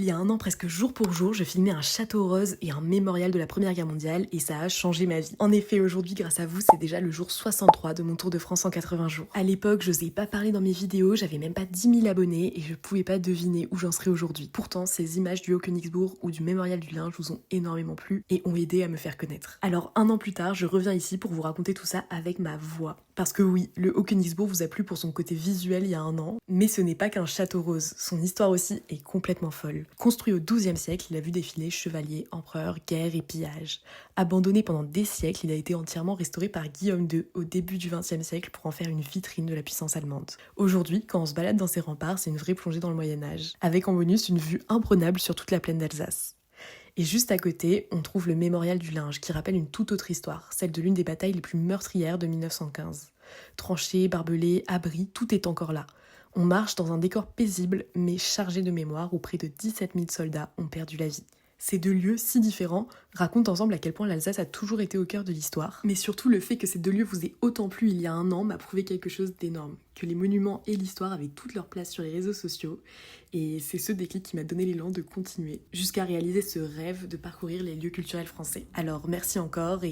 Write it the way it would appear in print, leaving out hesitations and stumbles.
y a un an, presque jour pour jour, je filmais un château rose et un mémorial de la Première Guerre mondiale et ça a changé ma vie. En effet, aujourd'hui, grâce à vous, c'est déjà le jour 63 de mon tour de France en 80 jours. À l'époque, je n'osais pas parler dans mes vidéos, j'avais même pas 10 000 abonnés et je pouvais pas deviner où j'en serais aujourd'hui. Pourtant, ces images du Haut-Königsbourg ou du mémorial du linge vous ont énormément plu et ont aidé à me faire connaître. Alors, un an plus tard, je reviens ici pour vous raconter tout ça avec ma voix. Parce que oui, le Haut-Königsbourg vous a plu pour son côté visuel il y a un an, mais ce n'est pas qu'un château rose, son histoire aussi est complètement folle. Construit au XIIe siècle, il a vu défiler chevaliers, empereurs, guerres et pillages. Abandonné pendant des siècles, il a été entièrement restauré par Guillaume II au début du XXe siècle pour en faire une vitrine de la puissance allemande. Aujourd'hui, quand on se balade dans ses remparts, c'est une vraie plongée dans le Moyen-Âge, avec en bonus une vue imprenable sur toute la plaine d'Alsace. Et juste à côté, on trouve le mémorial du linge qui rappelle une toute autre histoire, celle de l'une des batailles les plus meurtrières de 1915. Tranchées, barbelés, abris, tout est encore là. On marche dans un décor paisible mais chargé de mémoire où près de 17 000 soldats ont perdu la vie. Ces deux lieux si différents racontent ensemble à quel point l'Alsace a toujours été au cœur de l'histoire. Mais surtout, le fait que ces deux lieux vous aient autant plu il y a un an m'a prouvé quelque chose d'énorme. Que les monuments et l'histoire avaient toute leur place sur les réseaux sociaux. Et c'est ce déclic qui m'a donné l'élan de continuer, jusqu'à réaliser ce rêve de parcourir les lieux culturels français. Alors merci encore et